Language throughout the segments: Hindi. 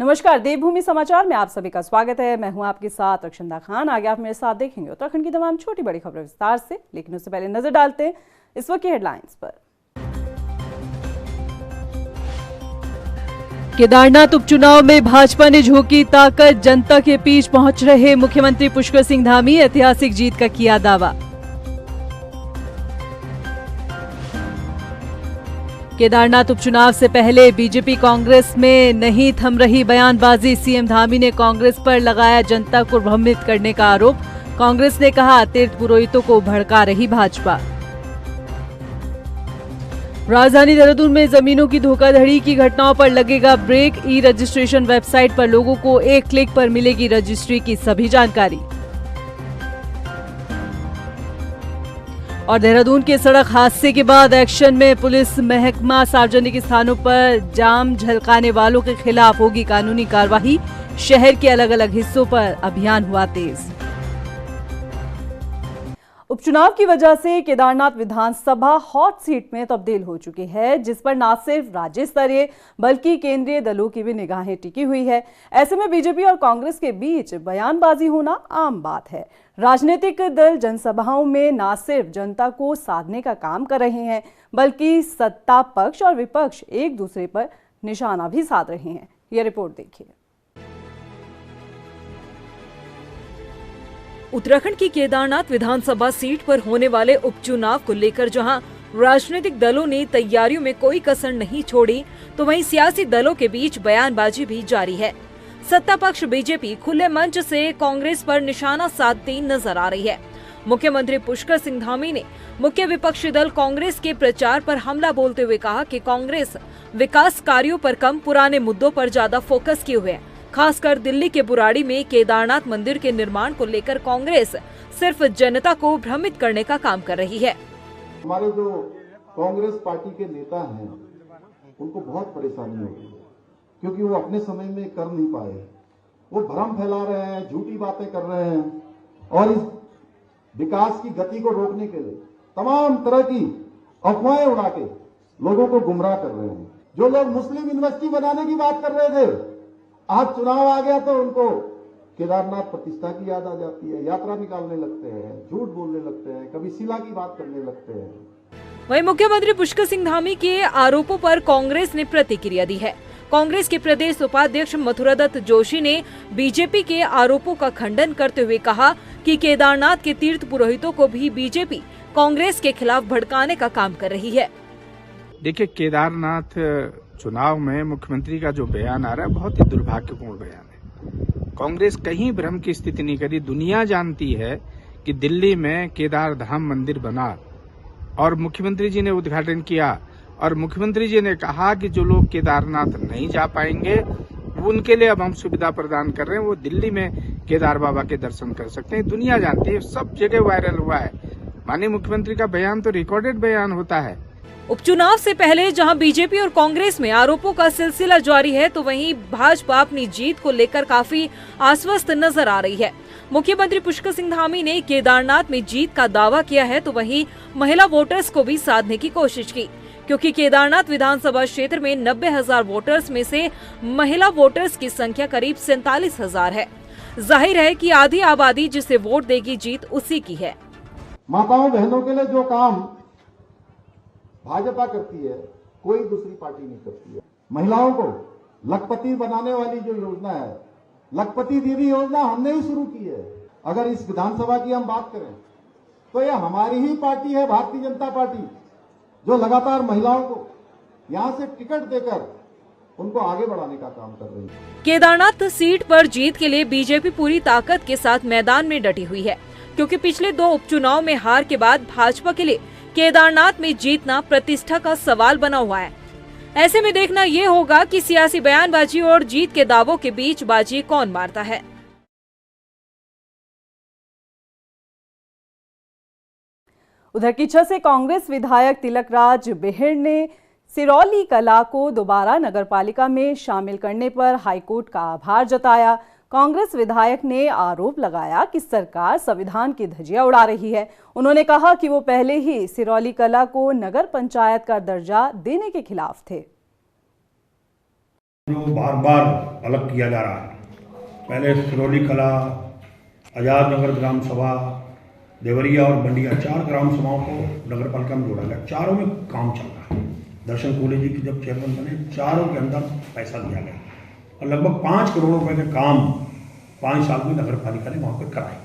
नमस्कार, देवभूमि समाचार में आप सभी का स्वागत है। मैं हूं आपके साथ रक्षंदा खान। आगे आप मेरे साथ देखेंगे उत्तराखंड की तमाम छोटी बड़ी खबरें विस्तार से, लेकिन उससे पहले नजर डालते हैं इस वक्त की हेडलाइंस पर। केदारनाथ उपचुनाव में भाजपा ने झोंकी ताकत, जनता के बीच पहुंच रहे मुख्यमंत्री पुष्कर सिंह धामी ऐतिहासिक जीत का किया दावा। केदारनाथ उपचुनाव से पहले बीजेपी कांग्रेस में नहीं थम रही बयानबाजी, सीएम धामी ने कांग्रेस पर लगाया जनता को भ्रमित करने का आरोप। कांग्रेस ने कहा तीर्थ पुरोहितों को भड़का रही भाजपा। राजधानी देहरादून में जमीनों की धोखाधड़ी की घटनाओं पर लगेगा ब्रेक। ई रजिस्ट्रेशन वेबसाइट पर लोगों को एक क्लिक पर मिलेगी रजिस्ट्री की सभी जानकारी। और देहरादून के सड़क हादसे के बाद एक्शन में पुलिस महकमा, सार्वजनिक स्थानों पर जाम झलकाने वालों के खिलाफ होगी कानूनी कार्रवाई। शहर के अलग अलग हिस्सों पर अभियान हुआ तेज। उपचुनाव की वजह से केदारनाथ विधानसभा हॉट सीट में तब्दील हो चुकी है, जिस पर न सिर्फ राज्य स्तरीय बल्कि केंद्रीय दलों की भी निगाहें टिकी हुई है। ऐसे में बीजेपी और कांग्रेस के बीच बयानबाजी होना आम बात है। राजनीतिक दल जनसभाओं में न सिर्फ जनता को साधने का काम कर रहे हैं, बल्कि सत्ता पक्ष और विपक्ष एक दूसरे पर निशाना भी साध रहे हैं। यह रिपोर्ट देखिए। उत्तराखंड की केदारनाथ विधानसभा सीट पर होने वाले उपचुनाव को लेकर जहां राजनीतिक दलों ने तैयारियों में कोई कसर नहीं छोड़ी, तो वहीं सियासी दलों के बीच बयानबाजी भी जारी है। सत्ता पक्ष बीजेपी खुले मंच से कांग्रेस पर निशाना साधती नजर आ रही है। मुख्यमंत्री पुष्कर सिंह धामी ने मुख्य विपक्षी दल कांग्रेस के प्रचार पर हमला बोलते हुए कहा कि कांग्रेस विकास कार्यों पर कम, पुराने मुद्दों पर ज्यादा फोकस किए हुए है। खासकर दिल्ली के बुराड़ी में केदारनाथ मंदिर के निर्माण को लेकर कांग्रेस सिर्फ जनता को भ्रमित करने का काम कर रही है। हमारे जो कांग्रेस पार्टी के नेता हैं, उनको बहुत परेशानी होती है, क्योंकि वो अपने समय में कर नहीं पाए। वो भ्रम फैला रहे हैं, झूठी बातें कर रहे हैं और इस विकास की गति को रोकने के लिए तमाम तरह की अफवाहें उड़ा के लोगों को गुमराह कर रहे हैं। जो लोग मुस्लिम यूनिवर्सिटी बनाने की बात कर रहे थे, आज चुनाव आ गया तो उनको केदारनाथ प्रतिष्ठा की याद आ जाती है, यात्रा निकालने लगते हैं, झूठ बोलने लगते हैं, कभी शिला की बात करने लगते हैं। वहीं मुख्यमंत्री पुष्कर सिंह धामी के आरोपों पर कांग्रेस ने प्रतिक्रिया दी है। कांग्रेस के प्रदेश उपाध्यक्ष मथुरादत्त जोशी ने बीजेपी के आरोपों का खंडन करते हुए कहा कि केदारनाथ के तीर्थ पुरोहितों को भी बीजेपी कांग्रेस के खिलाफ भड़काने का काम कर रही है। देखिए, केदारनाथ चुनाव में मुख्यमंत्री का जो बयान आ रहा है बहुत ही दुर्भाग्यपूर्ण बयान है। कांग्रेस कहीं भ्रम की स्थिति नहीं करी। दुनिया जानती है कि दिल्ली में केदार धाम मंदिर बना और मुख्यमंत्री जी ने उद्घाटन किया और मुख्यमंत्री जी ने कहा कि जो लोग केदारनाथ नहीं जा पाएंगे उनके लिए अब हम सुविधा प्रदान कर रहे हैं, वो दिल्ली में केदार बाबा के दर्शन कर सकते हैं। दुनिया जानती है, सब जगह वायरल हुआ है। माननीय मुख्यमंत्री का बयान तो रिकॉर्डेड बयान होता है। उपचुनाव से पहले जहां बीजेपी और कांग्रेस में आरोपों का सिलसिला जारी है, तो वहीं भाजपा अपनी जीत को लेकर काफी आश्वस्त नजर आ रही है। मुख्यमंत्री पुष्कर सिंह धामी ने केदारनाथ में जीत का दावा किया है, तो वहीं महिला वोटर्स को भी साधने की कोशिश की, क्योंकि केदारनाथ विधानसभा क्षेत्र में 90,000 वोटर्स में से महिला वोटर्स की संख्या करीब 47,000 है। जाहिर है कि आधी आबादी जिसे वोट देगी, जीत उसी की है। माताओं बहनों के लिए जो काम भाजपा करती है, कोई दूसरी पार्टी नहीं करती है। महिलाओं को लखपति बनाने वाली जो योजना है, लखपति दीदी योजना हमने ही शुरू की है। अगर इस विधानसभा की हम बात करें तो यह हमारी ही पार्टी है, भारतीय जनता पार्टी, जो लगातार महिलाओं को यहां से टिकट देकर उनको आगे बढ़ाने का काम कर रही है। केदारनाथ सीट पर जीत के लिए बीजेपी पूरी ताकत के साथ मैदान में डटी हुई है, क्योंकि पिछले 2 उपचुनाव में हार के बाद भाजपा के लिए केदारनाथ में जीतना प्रतिष्ठा का सवाल बना हुआ है। ऐसे में देखना ये होगा कि सियासी बयानबाजी और जीत के दावों के बीच बाजी कौन मारता है। उधर किच्छा से कांग्रेस विधायक तिलक राज बेहड़ ने सिरौली कला को दोबारा नगरपालिका में शामिल करने पर हाईकोर्ट का आभार जताया। कांग्रेस विधायक ने आरोप लगाया कि सरकार संविधान की धज्जियां उड़ा रही है। उन्होंने कहा कि वो पहले ही सिरौली कला को नगर पंचायत का दर्जा देने के खिलाफ थे। जो बार बार अलग किया जा रहा है, पहले सिरोली कला, आज़ाद नगर ग्राम सभा, देवरिया और बंडिया 4 ग्राम सभाओं को नगर पालिका में जोड़ा गया। चारों में काम चल रहा है। दर्शन कोहली जी की जब चेयरमैन बने, चारों के अंदर पैसा दिया गया और लगभग 5 करोड़ रुपए के काम 5 साल में नगर पालिका ने वहाँ पर कराए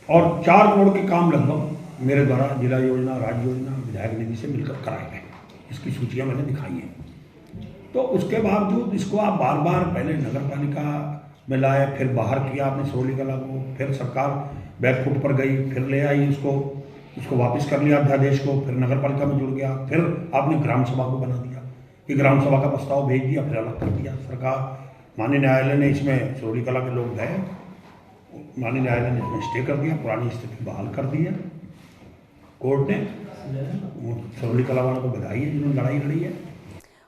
और 4 करोड़ के काम लगभग मेरे द्वारा जिला योजना, राज्य योजना, विधायक निधि से मिलकर कराए गए। इसकी सूचियाँ मैंने दिखाई हैं। तो उसके बावजूद इसको आप बार बार पहले नगर पालिका में लाए, फिर बाहर किया आपने सिरोली कला को, फिर सरकार बैकफुट पर गई, फिर ले आई उसको वापस कर लिया अध्यादेश को, फिर नगर पालिका में जुड़ गया, फिर आपने ग्राम सभा को बना दिया कि ग्राम सभा का प्रस्ताव भेज दिया, फिर अलग कर दिया सरकार। माननीय न्यायालय ने इसमें सिरोली कला के लोग गए, माननीय न्यायालय ने इसमें स्टे कर दिया, पुरानी स्थिति बहाल कर दी है। कोर्ट ने सिरोली कला वालों को बधाई है जिन्होंने लड़ाई लड़ी है।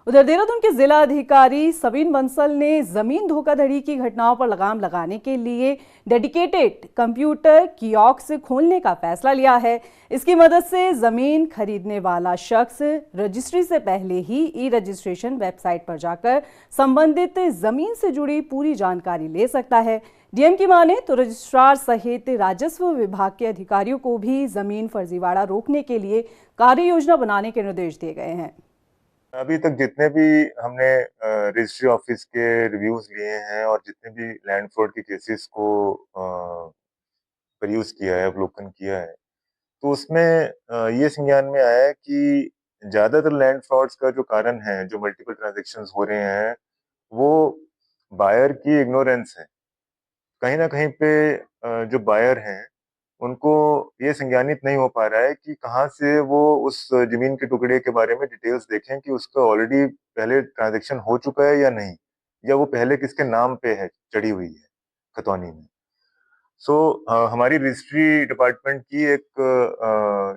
उधर देहरादून के जिला अधिकारी सबीन बंसल ने जमीन धोखाधड़ी की घटनाओं पर लगाम लगाने के लिए डेडिकेटेड कंप्यूटर कियोस्क खोलने का फैसला लिया है। इसकी मदद से जमीन खरीदने वाला शख्स रजिस्ट्री से पहले ही ई रजिस्ट्रेशन वेबसाइट पर जाकर संबंधित जमीन से जुड़ी पूरी जानकारी ले सकता है। डीएम की माने तो रजिस्ट्रार सहित राजस्व विभाग के अधिकारियों को भी जमीन फर्जीवाड़ा रोकने के लिए कार्य योजना बनाने के निर्देश दिए गए हैं। अभी तक जितने भी हमने रजिस्ट्री ऑफिस के रिव्यूज लिए हैं और जितने भी लैंड फ्रॉड के केसेस को परयूज किया है, अवलोकन किया है, तो उसमें ये संज्ञान में आया है कि ज्यादातर लैंड फ्रॉड्स का जो कारण है, जो मल्टीपल ट्रांजैक्शंस हो रहे हैं, वो बायर की इग्नोरेंस है। कहीं ना कहीं पे जो बायर हैं उनको ये संज्ञानित नहीं हो पा रहा है कि कहाँ से वो उस जमीन के टुकड़े के बारे में डिटेल्स देखें कि उसका ऑलरेडी पहले ट्रांजैक्शन हो चुका है या नहीं, या वो पहले किसके नाम पे है, चढ़ी हुई है खतौनी में। हमारी रजिस्ट्री डिपार्टमेंट की एक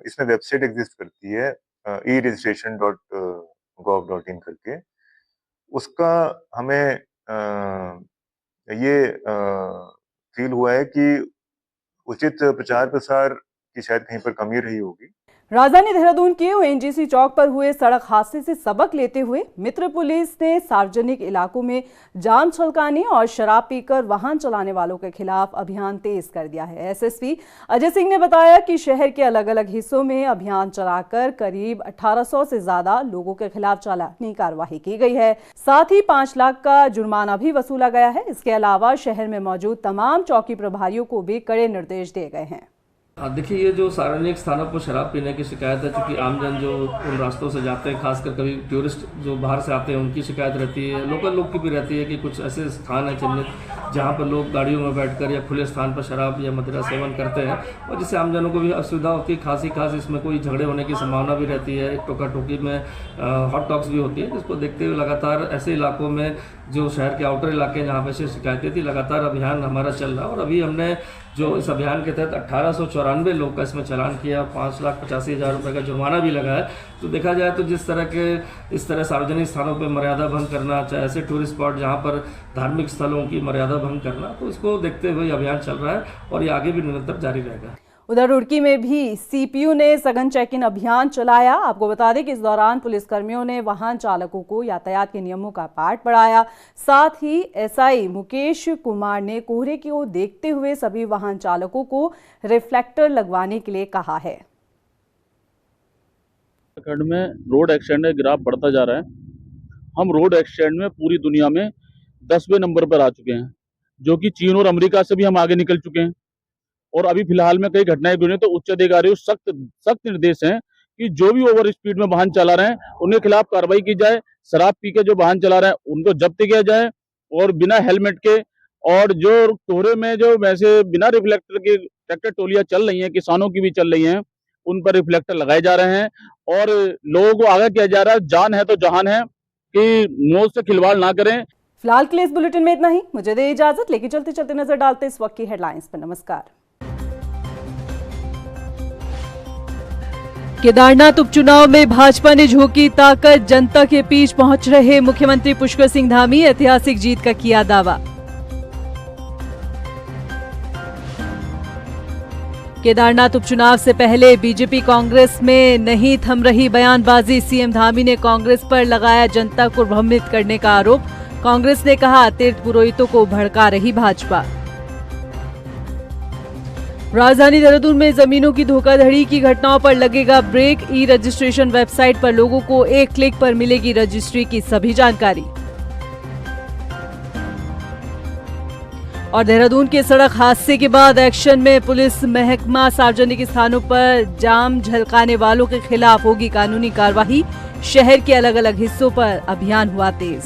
इसमें वेबसाइट एग्जिस्ट करती है e-registration.gov.in करके। उसका हमें ये फील हुआ है कि उचित प्रचार प्रसार की शायद कहीं पर कमी रही होगी। राजधानी देहरादून के ओएनजीसी चौक पर हुए सड़क हादसे से सबक लेते हुए मित्र पुलिस ने सार्वजनिक इलाकों में जाम छलकाने और शराब पीकर वाहन चलाने वालों के खिलाफ अभियान तेज कर दिया है। एसएसपी अजय सिंह ने बताया कि शहर के अलग अलग हिस्सों में अभियान चलाकर करीब 1800 से ज्यादा लोगों के खिलाफ चालानी कार्रवाई की गई है। साथ ही 5 लाख का जुर्माना भी वसूला गया है। इसके अलावा शहर में मौजूद तमाम चौकी प्रभारियों को भी कड़े निर्देश दिए गए हैं। देखिए, ये जो सार्वजनिक स्थानों पर शराब पीने की शिकायत है, चूँकि आमजन जो उन रास्तों से जाते हैं, खासकर कभी टूरिस्ट जो बाहर से आते हैं उनकी शिकायत रहती है, लोकल लोग की भी रहती है कि कुछ ऐसे स्थान हैं चिन्हित जहाँ पर लोग गाड़ियों में बैठकर या खुले स्थान पर शराब या मदिरा सेवन करते हैं और जिससे आमजनों को भी असुविधा होती है। खास इसमें कोई झगड़े होने की संभावना भी रहती है। एक टोका टोकी में हॉट टॉक्स भी होती है, जिसको देखते हुए लगातार ऐसे इलाकों में जो शहर के आउटर इलाके हैं जहाँ पे से शिकायतें थी, लगातार अभियान हमारा चल रहा है। और अभी हमने जो इस अभियान के तहत 1894 लोग का इसमें चालान किया, 5,85,000 रुपये का जुर्माना भी लगा है। तो देखा जाए तो इस तरह सार्वजनिक स्थानों पर मर्यादा भंग करना, चाहे ऐसे टूरिस्ट स्पॉट जहाँ पर धार्मिक स्थलों की मर्यादा भंग करना, तो इसको देखते हुए अभियान चल रहा है और ये आगे भी निरंतर जारी रहेगा। उधर रुड़की में भी सीपीयू ने सघन चेक इन अभियान चलाया। आपको बता दें कि इस दौरान पुलिसकर्मियों ने वाहन चालकों को यातायात के नियमों का पाठ पढ़ाया। साथ ही एसआई मुकेश कुमार ने कोहरे को देखते हुए सभी वाहन चालकों को रिफ्लेक्टर लगवाने के लिए कहा है। उत्तराखंड में रोड एक्सीडेंट का ग्राफ बढ़ता जा रहा है। हम रोड एक्सीडेंट में पूरी दुनिया में 10वें नंबर पर आ चुके हैं, जो कि चीन और अमेरिका से भी हम आगे निकल चुके हैं। और अभी फिलहाल में कई घटनाएं हुई हैं, तो उच्च अधिकारियों सख्त निर्देश हैं कि जो भी ओवर स्पीड में वाहन चला रहे हैं उनके खिलाफ कार्रवाई की जाए। शराब पी के जो वाहन चला रहे हैं उनको जब्त किया जाए और बिना हेलमेट के, और जो कोहरे में जो वैसे बिना रिफ्लेक्टर के ट्रैक्टर टोलियां चल रही हैं, किसानों की भी चल रही हैं, उन पर रिफ्लेक्टर लगाए जा रहे हैं और लोगों को आगाह किया जा रहा है, जान है तो जहान है, कि मौत से खिलवाड़ ना करें। फिलहाल के लिए इस बुलेटिन में इतना ही। मुझे दे इजाजत, लेकिन चलते चलते नजर डालते इस वक्त की हेडलाइंस पर। नमस्कार। केदारनाथ उपचुनाव में भाजपा ने झोंकी ताकत, जनता के बीच पहुंच रहे मुख्यमंत्री पुष्कर सिंह धामी ऐतिहासिक जीत का किया दावा। केदारनाथ उपचुनाव से पहले बीजेपी कांग्रेस में नहीं थम रही बयानबाजी। सीएम धामी ने कांग्रेस पर लगाया जनता को भ्रमित करने का आरोप। कांग्रेस ने कहा तीर्थ पुरोहितों को भड़का रही भाजपा। राजधानी देहरादून में जमीनों की धोखाधड़ी की घटनाओं पर लगेगा ब्रेक। ई रजिस्ट्रेशन वेबसाइट पर लोगों को एक क्लिक पर मिलेगी रजिस्ट्री की सभी जानकारी। और देहरादून के सड़क हादसे के बाद एक्शन में पुलिस महकमा। सार्वजनिक स्थानों पर जाम झलकाने वालों के खिलाफ होगी कानूनी कार्रवाई। शहर के अलग अलग हिस्सों पर अभियान हुआ तेज।